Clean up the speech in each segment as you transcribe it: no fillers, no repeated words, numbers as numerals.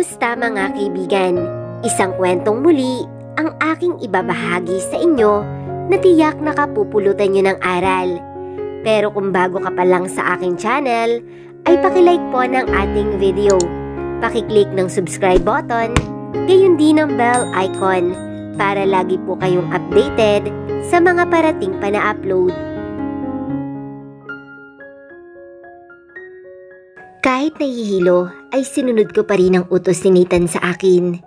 Kumusta mga kaibigan? Isang kwentong muli ang aking ibabahagi sa inyo na tiyak na kapupulutan nyo ng aral. Pero kung bago ka pa lang sa aking channel, ay pakilike po ng ating video. Pakiclick ng subscribe button, gayon din ang bell icon para lagi po kayong updated sa mga parating pa na upload. Kahit nahihilo, ay sinunod ko pa rin ang utos ni Nathan sa akin.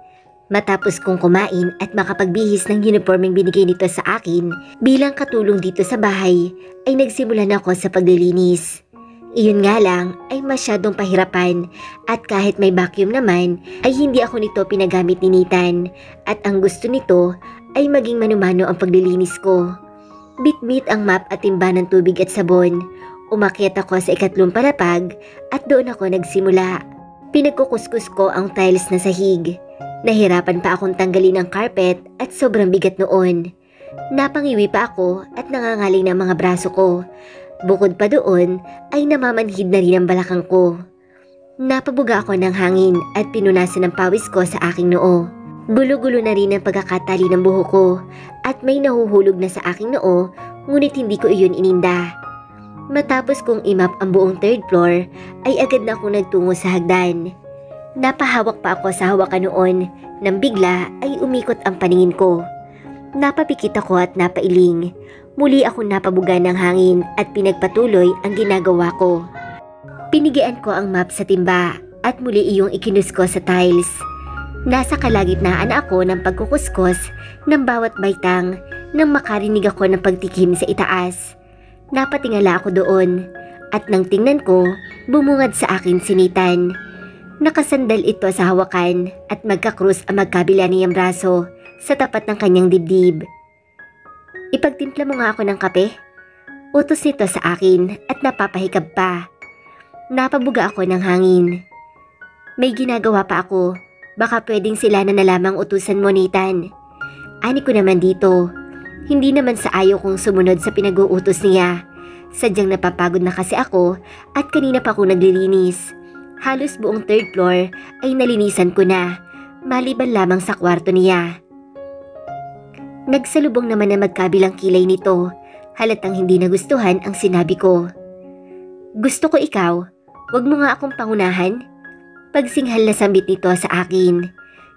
Matapos kong kumain at makapagbihis ng uniformeng binigay nito sa akin bilang katulong dito sa bahay, ay nagsimulan ako sa paglilinis. Iyon nga lang ay masyadong pahirapan at kahit may vacuum naman ay hindi ako nito pinagamit ni Nathan at ang gusto nito ay maging manumano ang paglilinis ko. Bitbit ang map at timba ng tubig at sabon. Umakyat ako sa ikatlong palapag at doon ako nagsimula. Pinagkukuskus ko ang tiles na sahig. Nahirapan pa akong tanggalin ang carpet at sobrang bigat noon. Napangiwi pa ako at nangangaling ng mga braso ko. Bukod pa doon ay namamanhid na rin ang balakang ko. Napabuga ako ng hangin at pinunasan ng pawis ko sa aking noo. Gulo-gulo na rin ang pagkakatali ng buhok ko at may nahuhulog na sa aking noo, ngunit hindi ko iyon ininda. Matapos kong imap ang buong third floor, ay agad na akong nagtungo sa hagdan. Napahawak pa ako sa hawakan noon, nang bigla ay umikot ang paningin ko. Napapikit ako at napailing. Muli akong napabuga ng hangin at pinagpatuloy ang ginagawa ko. Pinigian ko ang map sa timba at muli iyong ikinus ko sa tiles. Nasa kalagitnaan ako ng pagkukuskus ng bawat baitang nang makarinig ako ng pagtikim sa itaas. Napatingala ako doon at nang tingnan ko, bumungad sa akin si Nathan. Nakasandal ito sa hawakan at magkakrus ang magkabila niyang braso sa tapat ng kanyang dibdib. "Ipagtimpla mo nga ako ng kape?" Utos nito sa akin at napapahikab pa. Napabuga ako ng hangin. "May ginagawa pa ako. Baka pwedeng sila na lamang utusan mo, Nathan." Ani ko naman dito. Hindi naman sa ayaw kong sumunod sa pinag-uutos niya. Sadyang napapagod na kasi ako at kanina pa ako naglilinis. Halos buong third floor ay nalinisan ko na, maliban lamang sa kwarto niya. Nagsalubong naman na magkabilang kilay nito, halatang hindi nagustuhan ang sinabi ko. "Gusto ko ikaw, wag mo nga akong pangunahan." Pagsinghal na sambit nito sa akin.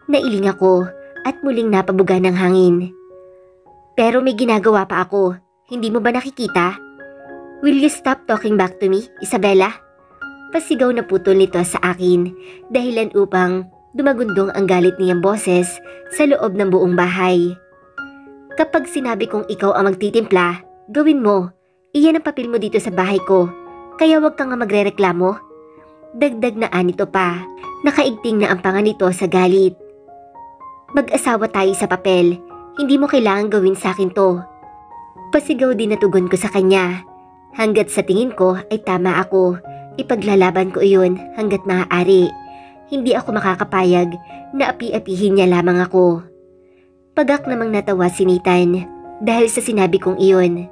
Nailing ako at muling napabuga ng hangin. "Pero may ginagawa pa ako. Hindi mo ba nakikita? Will you stop talking back to me, Isabella?" Pasigaw na putol nito sa akin, dahilan upang dumagundong ang galit niyang boses sa loob ng buong bahay. "Kapag sinabi kong ikaw ang magtitimpla, gawin mo. Iyan ang papel mo dito sa bahay ko, kaya wag kang magrereklamo." Dagdag na anito pa, nakaigting na ang panga nito sa galit. "Mag-asawa tayo sa papel. Hindi mo kailangan gawin sa akin to." Pasigaw din na tugon ko sa kanya. Hanggat sa tingin ko ay tama ako, ipaglalaban ko iyon hanggat maaari. Hindi ako makakapayag na api-apihin niya lamang ako. Pagak namang natawa si Nathan dahil sa sinabi kong iyon.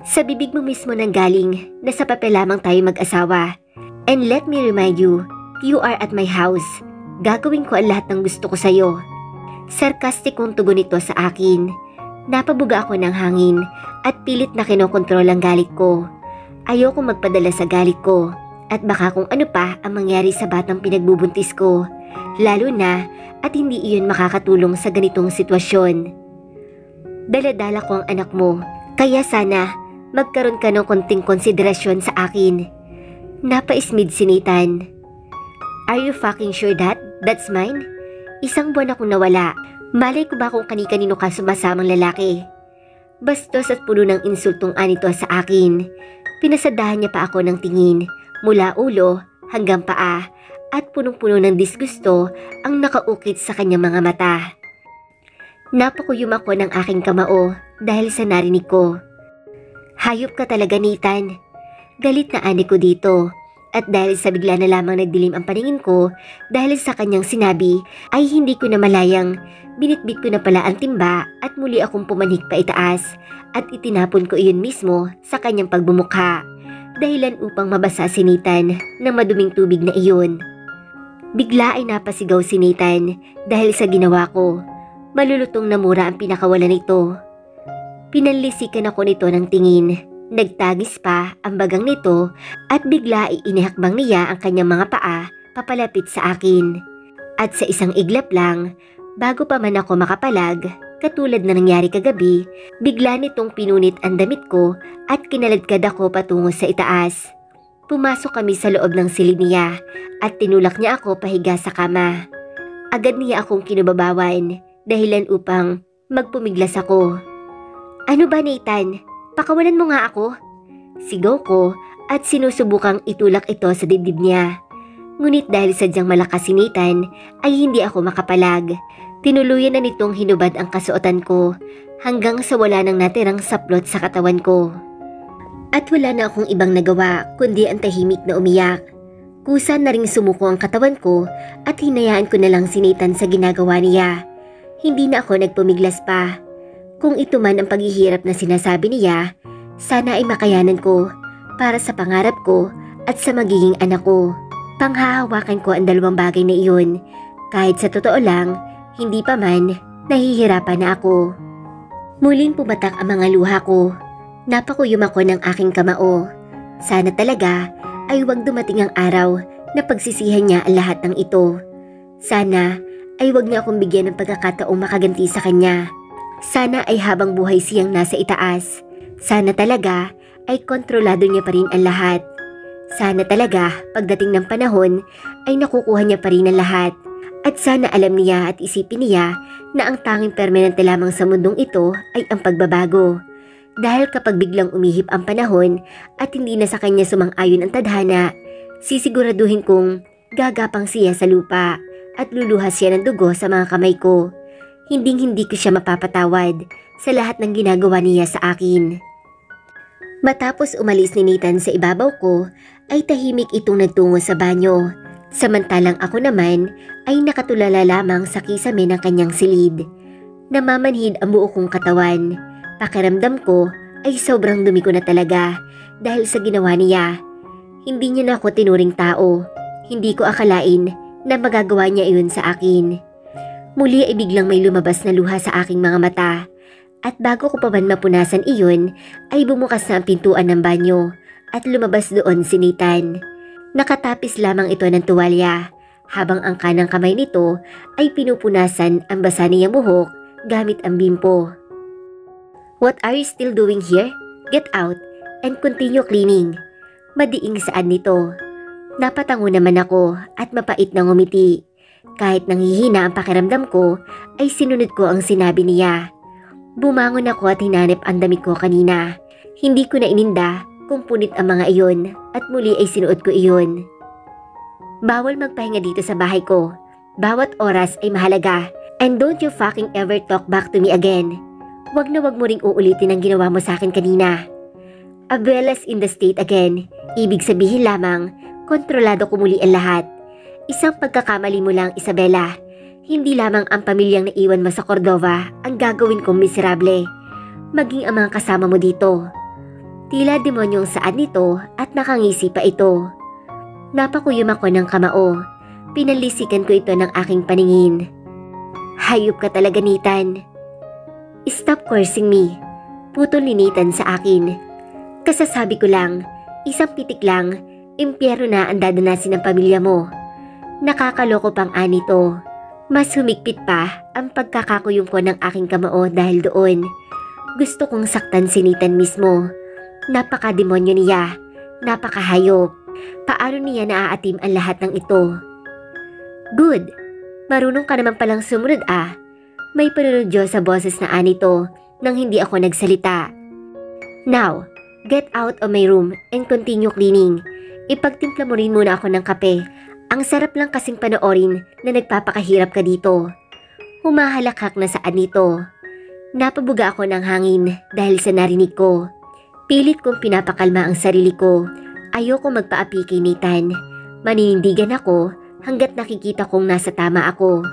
"Sa bibig mo mismo nang galing na sa papel lamang tayo mag-asawa. And let me remind you, you are at my house. Gagawin ko ang lahat ng gusto ko sa'yo." Sarkastik kong tugon ito sa akin. Napabuga ako ng hangin at pilit na kinokontrol ang galit ko. Ayoko magpadala sa galit ko at baka kung ano pa ang mangyari sa batang pinagbubuntis ko. Lalo na at hindi iyon makakatulong sa ganitong sitwasyon. Daladala ko ang anak mo, kaya sana magkaroon ka ng konting konsiderasyon sa akin. Napaismid si Nathan. "Are you fucking sure that's mine? Isang buwan akong nawala. Malay ko ba kung kani-kanino ka sumasamang lalaki?" Bastos at puno ng insultong anito sa akin. Pinasadahan niya pa ako ng tingin, mula ulo hanggang paa, at punong-puno ng disgusto ang nakaukit sa kanyang mga mata. Napakuyom ako ng aking kamao dahil sa narinig ko. "Hayop ka talaga, Nathan." Galit na ani ko dito. At dahil sa bigla na lamang nagdilim ang paningin ko dahil sa kanyang sinabi, ay hindi ko na malayang binitbit ko na pala ang timba at muli akong pumanhik pa itaas at itinapon ko iyon mismo sa kanyang pagbumukha, dahilan upang mabasa si Nathan ng maduming tubig na iyon. Bigla ay napasigaw si Nathan dahil sa ginawa ko. Malulutong na mura ang pinakawalan nito. Pinanlisikan ako nito ng tingin. Nagtagis pa ang bagang nito at bigla ay inihakbang niya ang kanyang mga paa papalapit sa akin. At sa isang iglap lang, bago pa man ako makapalag, katulad na nangyari kagabi, bigla nitong pinunit ang damit ko at kinaladkad ako patungo sa itaas. Pumasok kami sa loob ng silid niya at tinulak niya ako pahiga sa kama. Agad niya akong kinubabawan, dahilan upang magpumiglas ako. "Ano ba, Nathan? Pakawalan mo nga ako." Sigaw ko at sinusubukang itulak ito sa dibdib niya. Ngunit dahil sadyang malakas si Nathan ay hindi ako makapalag. Tinuluyan na nitong hinubad ang kasuotan ko hanggang sa wala nang natirang saplot sa katawan ko. At wala na akong ibang nagawa kundi ang tahimik na umiyak. Kusa na ring sumuko ang katawan ko at hinayaan ko na lang si Nathan sa ginagawa niya. Hindi na ako nagpumiglas pa. Kung ito man ang paghihirap na sinasabi niya, sana ay makayanan ko para sa pangarap ko at sa magiging anak ko. Panghahawakan ko ang dalawang bagay na iyon. Kahit sa totoo lang, hindi pa man, nahihirapan na ako. Muling pumatak ang mga luha ko. Napakuyom ako ng aking kamao. Sana talaga ay huwag dumating ang araw na pagsisihan niya ang lahat ng ito. Sana ay huwag niya akong bigyan ng pagkakataong makaganti sa kanya. Sana ay habang buhay siyang nasa itaas. Sana talaga ay kontrolado niya pa rin ang lahat. Sana talaga pagdating ng panahon ay nakukuha niya pa rin ang lahat. At sana alam niya at isipin niya na ang tanging permanente lamang sa mundong ito ay ang pagbabago. Dahil kapag biglang umihip ang panahon at hindi na sa kanya sumang-ayon ang tadhana, sisiguraduhin kong gagapang siya sa lupa at luluhas siya ng dugo sa mga kamay ko. Hinding-hindi ko siya mapapatawad sa lahat ng ginagawa niya sa akin. Matapos umalis ni Nathan sa ibabaw ko, ay tahimik itong nagtungo sa banyo. Samantalang ako naman ay nakatulala lamang sa kisame ng kanyang silid. Namamanhid ang buo kong katawan. Pakiramdam ko ay sobrang dumi ko na talaga dahil sa ginawa niya. Hindi niya na ako tinuring tao. Hindi ko akalain na magagawa niya iyon sa akin. Muli ay biglang may lumabas na luha sa aking mga mata. At bago ko pa man mapunasan iyon, ay bumukas na ang pintuan ng banyo at lumabas doon si Nathan. Nakatapis lamang ito ng tuwalya, habang ang kanang kamay nito ay pinupunasan ang basa niyang buhok gamit ang bimpo. "What are you still doing here? Get out and continue cleaning." Madiing saan nito. Napatango naman ako at mapait na ngumiti. Kahit nanghihina ang pakiramdam ko, ay sinunod ko ang sinabi niya. Bumangon ako at hinanap ang damit ko kanina. Hindi ko na ininda kung punit ang mga iyon at muli ay sinuot ko iyon. Bawal magpahinga dito sa bahay ko. Bawat oras ay mahalaga. And don't you fucking ever talk back to me again. Wag na wag mo ring uulitin ang ginawa mo sa akin kanina. Abuela's in the state again. Ibig sabihin lamang, kontrolado ko muli ang lahat. Isang pagkakamali mo lang, Isabela. Hindi lamang ang pamilyang naiwan mo sa Cordova ang gagawin kong miserable. Maging ang mga kasama mo dito. Tila demonyong saad nito at nakangisi pa ito. Napakuyom ako ng kamao. Pinalisikan ko ito ng aking paningin. Hayop ka talaga, Nathan. Stop cursing me. Putol ni Nathan sa akin. Kasasabi ko lang, isang pitik lang, impyerno na ang dadanasin ng pamilya mo. Nakakaloko pang anito. Mas humigpit pa ang pagkakakuyom ko ng aking kamao dahil doon. Gusto kong saktan si Nathan mismo. Napakademonyo niya. Napakahayop. Paano niya naaatim ang lahat ng ito? Good. Marunong ka naman palang sumunod ah. May panunodyo sa boses na anito nang hindi ako nagsalita. Now, get out of my room and continue cleaning. Ipagtimpla mo rin muna ako ng kape. Ang sarap lang kasing panoorin na nagpapakahirap ka dito. Humahalakhak na saan nito. Napabuga ako ng hangin dahil sa narinig ko. Pilit kong pinapakalma ang sarili ko. Ayoko magpaapi kay Nathan. Maninindigan ako hanggat nakikita kong nasa tama ako.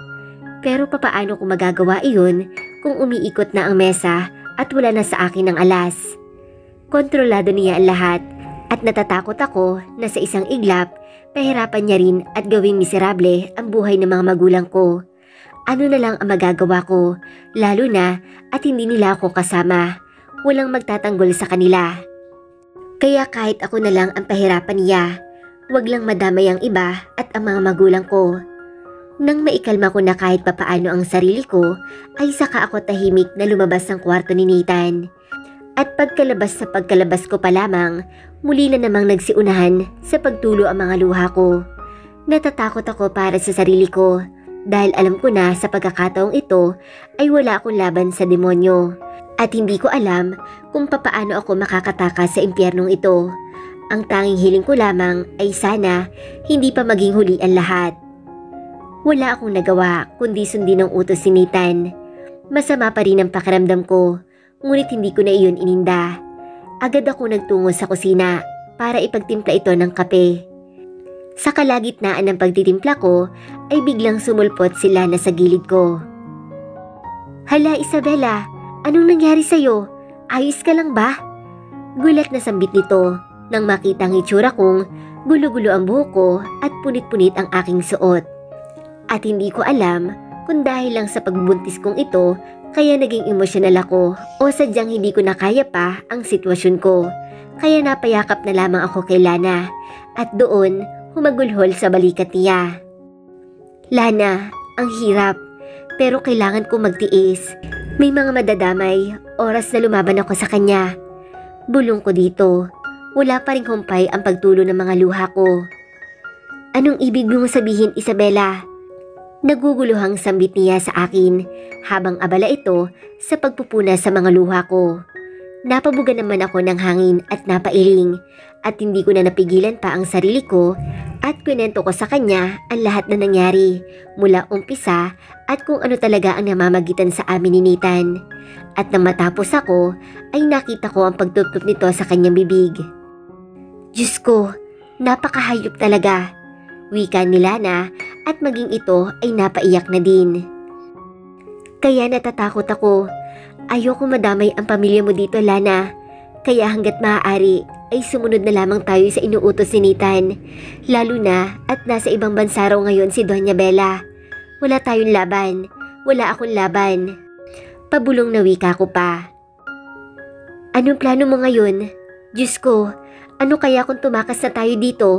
Pero papaano ko magagawa iyon kung umiikot na ang mesa at wala na sa akin ang alas? Kontrolado niya ang lahat at natatakot ako na sa isang iglap Pahirapan niya rin at gawing miserable ang buhay ng mga magulang ko. Ano na lang ang magagawa ko, lalo na at hindi nila ako kasama. Walang magtatanggol sa kanila. Kaya kahit ako na lang ang pahirapan niya, wag lang madamay ang iba at ang mga magulang ko. Nang maikalma ko na kahit papaano ang sarili ko, ay saka ako tahimik na lumabas ng kwarto ni Nathan. At pagkalabas ko pa lamang, muli na namang nagsiunahan sa pagtulo ang mga luha ko. Natatakot ako para sa sarili ko dahil alam ko na sa pagkakataong ito ay wala akong laban sa demonyo. At hindi ko alam kung papaano ako makakatakas sa impyernong ito. Ang tanging hiling ko lamang ay sana hindi pa maging huli ang lahat. Wala akong nagawa kundi sundin ang utos ni Nathan. Masama pa rin ang pakiramdam ko, ngunit hindi ko na iyon ininda. Agad ako nagtungo sa kusina para ipagtimpla ito ng kape. Sa kalagitnaan ng pagtitimpla ko ay biglang sumulpot sila na sa gilid ko. "Hala Isabela, anong nangyari sa'yo? Ayos ka lang ba?" Gulat na sambit nito nang makita ang itsura kong gulo-gulo ang buhok ko at punit-punit ang aking suot. At hindi ko alam kung dahil lang sa pagbubuntis kong ito kaya naging emosyonal ako o sadyang hindi ko na kaya pa ang sitwasyon ko. Kaya napayakap na lamang ako kay Lana at doon humagulhol sa balikat niya. "Lana, ang hirap pero kailangan ko magtiis. May mga madadamay, oras na lumaban ako sa kanya." Bulong ko dito. Wala pa ring humpay ang pagtulo ng mga luha ko. "Anong ibig mong sabihin, Isabela?" Naguguluhang sambit niya sa akin habang abala ito sa pagpupuna sa mga luha ko. Napabuga naman ako ng hangin at napailing at hindi ko na napigilan pa ang sarili ko at kwento ko sa kanya ang lahat na nangyari mula umpisa at kung ano talaga ang namamagitan sa amin ni Nathan. At nang matapos ako ay nakita ko ang pagtutop nito sa kanyang bibig. "Diyos ko, napakahayop talaga," wika ni Lana at maging ito ay napaiyak na din. "Kaya natatakot ako. Ayoko madamay ang pamilya mo dito, Lana. Kaya hanggat maaari ay sumunod na lamang tayo sa inuutos ni Nathan. Lalo na at nasa ibang bansa raw ngayon si Doña Bella. Wala tayong laban. Wala akong laban." Pabulong na wika ko pa. "Anong plano mo ngayon? Diyos ko, ano kaya kung tumakas na tayo dito?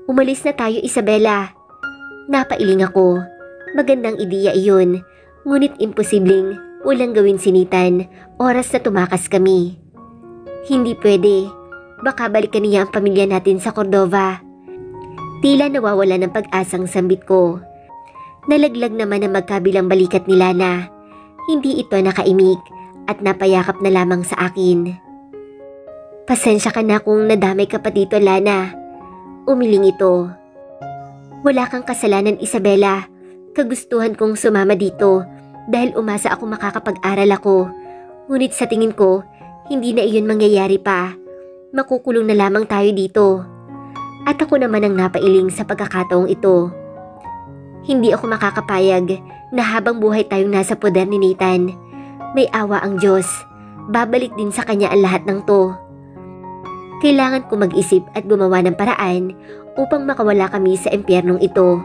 Umalis na tayo, Isabela." Napailing ako. Magandang ideya iyon, ngunit imposibleng walang gawin si Nathan oras na tumakas kami. "Hindi pwede. Baka balikan niya ang pamilya natin sa Cordova." Tila nawawala ng pag-asang sambit ko. Nalaglag naman ang magkabilang balikat ni Lana. Hindi ito nakaimik at napayakap na lamang sa akin. "Pasensya ka na kung nadamay ka pa dito, Lana." Umiling ito. "Wala kang kasalanan, Isabela. Kagustuhan kong sumama dito dahil umasa ako makakapag-aral ako. Ngunit sa tingin ko, hindi na iyon mangyayari pa. Makukulong na lamang tayo dito." At ako naman ang napailing sa pagkakataong ito. Hindi ako makakapayag na habang buhay tayong nasa poder ni Nathan, may awa ang Diyos. Babalik din sa kanya ang lahat ng to. Kailangan ko mag-isip at gumawa ng paraan upang makawala kami sa impyernong ito.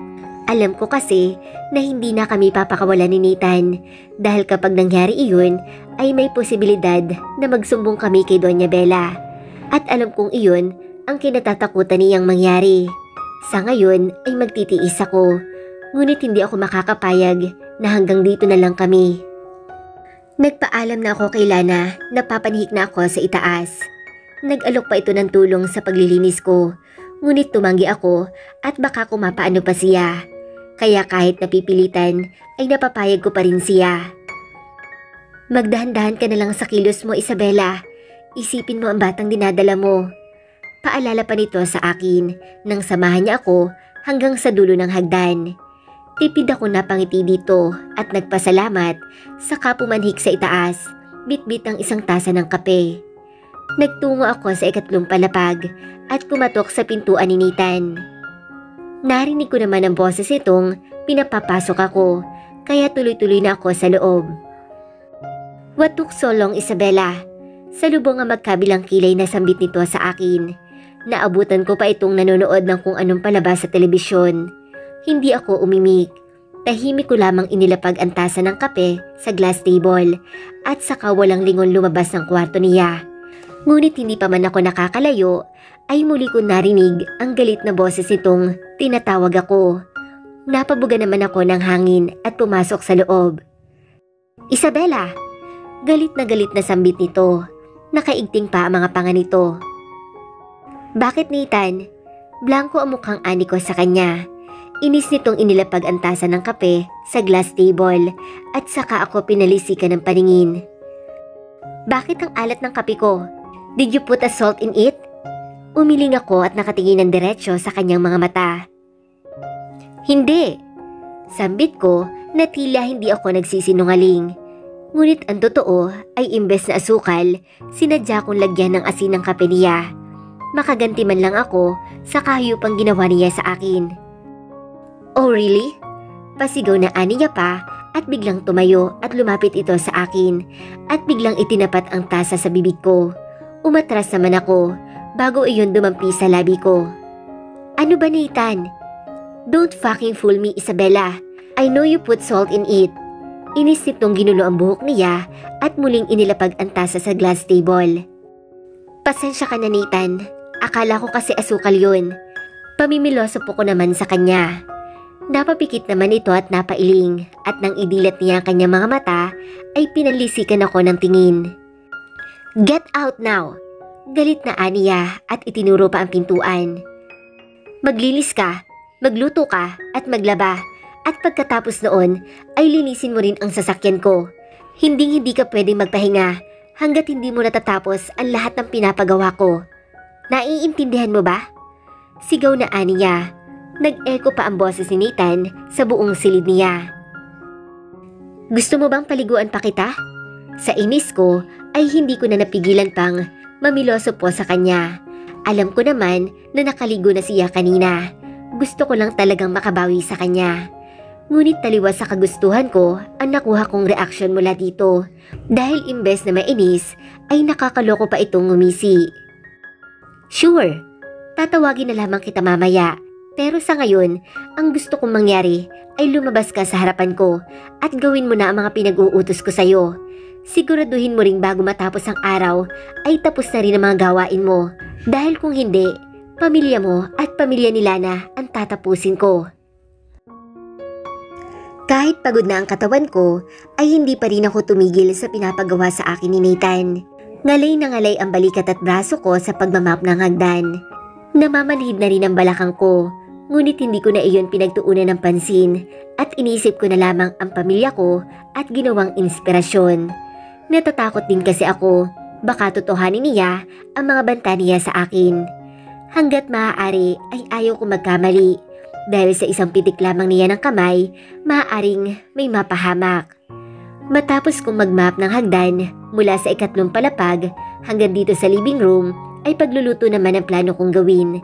Alam ko kasi na hindi na kami papakawalan ni Nathan dahil kapag nangyari iyon ay may posibilidad na magsumbong kami kay Doña Bella. At alam kong iyon ang kinatatakutan niyang mangyari. Sa ngayon ay magtitiis ako, ngunit hindi ako makakapayag na hanggang dito na lang kami. Nagpaalam na ako kay Lana na papanhik na ako sa itaas. Nag-alok pa ito ng tulong sa paglilinis ko, ngunit tumanggi ako at baka kumapaano pa siya. Kaya kahit napipilitan ay napapayag ko pa rin siya. "Magdahan-dahan ka na lang sa kilos mo, Isabela. Isipin mo ang batang dinadala mo." Paalala pa nito sa akin nang samahan niya ako hanggang sa dulo ng hagdan. Tipid ako napangiti dito at nagpasalamat saka pumanhik sa itaas, bitbit ang isang tasa ng kape. Nagtungo ako sa ikatlong palapag at kumatok sa pintuan ni Nathan. Narinig ko naman ang boses itong pinapapasok ako, kaya tuloy-tuloy na ako sa loob. "What took so long, Isabela?" Salubong ang magkabilang kilay na sambit nito sa akin. Naabutan ko pa itong nanonood ng kung anong palabas sa telebisyon. Hindi ako umimik. Tahimik ko lamang inilapag ang tasa ng kape sa glass table at saka walang lingon lumabas ng kwarto niya. Ngunit hindi pa man ako nakakalayo ay muli ko narinig ang galit na boses nitong tinatawag ako. Napabuga naman ako ng hangin at pumasok sa loob. Isabela! Galit na sambit nito. Nakaigting pa ang mga panga nito. Bakit, Nathan? Blanko ang mukhang ani ko sa kanya. Inis nitong inilapag ang tasa ng kape sa glass table at saka ako pinalisikan ng paningin. Bakit ang alat ng kape ko? Did you put a salt in it? Umiling ako at nakatingin ng diretsyo sa kanyang mga mata. Hindi. Sambit ko na tila hindi ako nagsisinungaling. Ngunit ang totoo ay imbes na asukal, sinadya kong lagyan ng asin ng kape niya. Makaganti man lang ako sa kahiyupang ginawa niya sa akin. Oh really? Pasigaw na ani niya pa at biglang tumayo at lumapit ito sa akin at biglang itinapat ang tasa sa bibig ko. Umatras naman ako bago iyon dumampi sa labi ko. Ano ba, Nathan? Don't fucking fool me, Isabela. I know you put salt in it. Inis nitong ginulo ang buhok niya at muling inilapag ang tasa sa glass table. Pasensya ka na, Nathan. Akala ko kasi asukal yun. Pamimiloso po ko naman sa kanya. Napapikit naman ito at napailing at nang idilat niya ang kanyang mga mata ay pinalisikan ako ng tingin. Get out now! Galit na aniya at itinuro pa ang pintuan. Maglilis ka, magluto ka at maglaba at pagkatapos noon ay linisin mo rin ang sasakyan ko. Hindi ka pwedeng magpahinga hanggat hindi mo natatapos ang lahat ng pinapagawa ko. Naiintindihan mo ba? Sigaw na aniya. Nag-echo pa ang boses ni Nathan sa buong silid niya. Gusto mo bang paliguan pa kita? Sa inis ko ay hindi ko na napigilan pang mamiloso po sa kanya. Alam ko naman na nakaligo na siya kanina. Gusto ko lang talagang makabawi sa kanya. Ngunit taliwas sa kagustuhan ko ang nakuha kong reaksyon mula dito. Dahil imbes na mainis ay nakakaloko pa itong ngumisi. Sure, tatawagin na lamang kita mamaya. Pero sa ngayon, ang gusto kong mangyari ay lumabas ka sa harapan ko at gawin mo na ang mga pinag-uutos ko sa'yo. Siguraduhin mo ring bago matapos ang araw ay tapos na rin ang mga gawain mo. Dahil kung hindi, pamilya mo at pamilya ni Lana ang tatapusin ko. Kahit pagod na ang katawan ko, ay hindi pa rin ako tumigil sa pinapagawa sa akin ni Nathan. Ngalay na ngalay ang balikat at braso ko sa pagmamap ng hagdan. Namamanhid na rin ang balakang ko, ngunit hindi ko na iyon pinagtuunan ng pansin at inisip ko na lamang ang pamilya ko at ginawang inspirasyon. Natatakot din kasi ako, baka totohanin niya ang mga banta niya sa akin. Hanggat maaari ay ayaw ko magkamali dahil sa isang pitik lamang niya ng kamay, maaaring may mapahamak. Matapos kong magmap ng hagdan mula sa 3 palapag hanggang dito sa living room ay pagluluto naman ang plano kong gawin.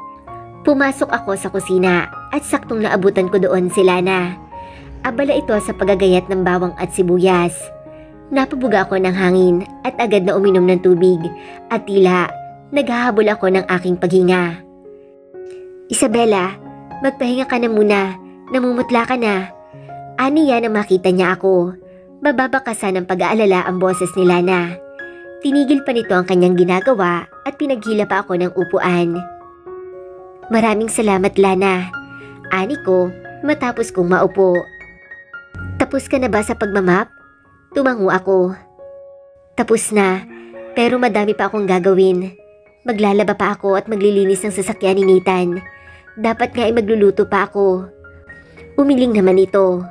Pumasok ako sa kusina at saktong naabutan ko doon si Lana. Abala ito sa paggagayat ng bawang at sibuyas. Napabuga ako ng hangin at agad na uminom ng tubig at tila naghahabol ako ng aking paghinga. Isabela, magpahinga ka na muna. Namumutla ka na. Aniya na makita niya ako. Mababakasan ng pag-aalala ang boses ni Lana. Tinigil pa nito ang kanyang ginagawa at pinaghila pa ako ng upuan. Maraming salamat, Lana. Ani ko matapos kong maupo. Tapos ka na ba sa pagmamap? Tumango ako. Tapos na, pero madami pa akong gagawin. Maglalaba pa ako at maglilinis ng sasakyan ni Nathan. Dapat nga ay magluluto pa ako. Umiling naman ito.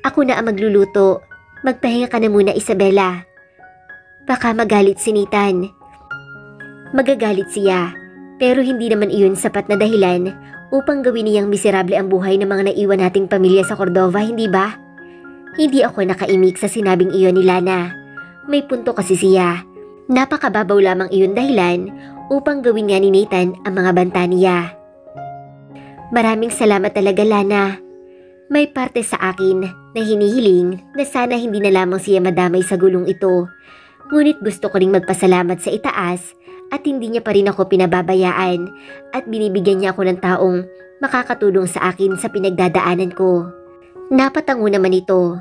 Ako na ang magluluto. Magpahinga ka na muna, Isabela. Baka magalit si Nathan. Magagalit siya, pero hindi naman iyon sapat na dahilan upang gawin niyang miserable ang buhay ng mga naiwan nating pamilya sa Cordova, hindi ba? Hindi ako nakaimik sa sinabing iyon ni Lana. May punto kasi siya. Napakababaw lamang iyon dahilan upang gawin nga ni Nathan ang mga banta niya. Maraming salamat talaga, Lana. May parte sa akin na hinihiling na sana hindi na lamang siya madamay sa gulong ito. Ngunit gusto ko ring magpasalamat sa itaas at hindi niya pa rin ako pinababayaan at binibigyan niya ako ng taong makakatulong sa akin sa pinagdadaanan ko. Napatango naman ito.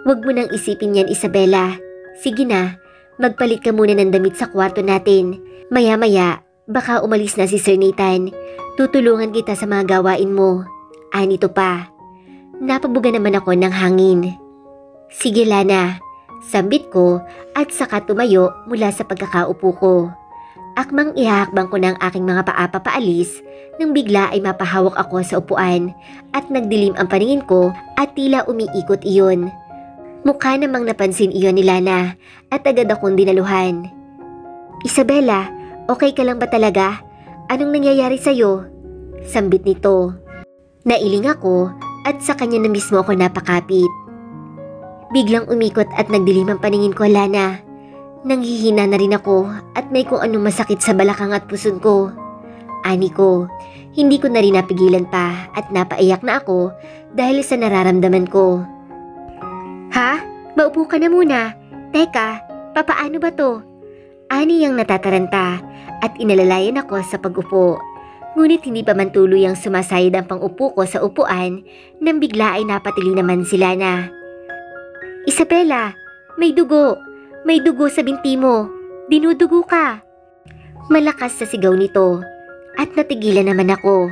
Huwag mo nang isipin yan, Isabela. Sige na, magpalit ka muna ng damit sa kwarto natin. Maya-maya, baka umalis na si Sir Nathan. Tutulungan kita sa mga gawain mo. Anito pa. Napabuga naman ako ng hangin. Sige, Lana. Sambit ko at saka tumayo mula sa pagkakaupo ko. Akmang ihahakbang ko ng aking mga paa papaalis nang bigla ay mapahawak ako sa upuan at nagdilim ang paningin ko at tila umiikot iyon. Mukha namang napansin iyon ni Lana at agad akong dinaluhan. Isabela, okay ka lang ba talaga? Anong nangyayari sa'yo? Sambit nito. Nailing ako at sa kanya na mismo ako napakapit. Biglang umikot at nagdilim ang paningin ko, Lana. Nanghihina na rin ako at may kung anong masakit sa balakang at puson ko. Ani ko, hindi ko na rin napigilan pa at napaiyak na ako dahil sa nararamdaman ko. Ha? Maupo ka na muna. Teka, papaano ba to? Ani ang natataranta at inalalayan ako sa pag-upo. Ngunit hindi pa man tuluyang sumasayad ang pang-upo ko sa upuan nang bigla ay napatili naman sila na. Isabela, may dugo. May dugo sa binti mo. Dinudugo ka. Malakas sa sigaw nito at natigilan naman ako.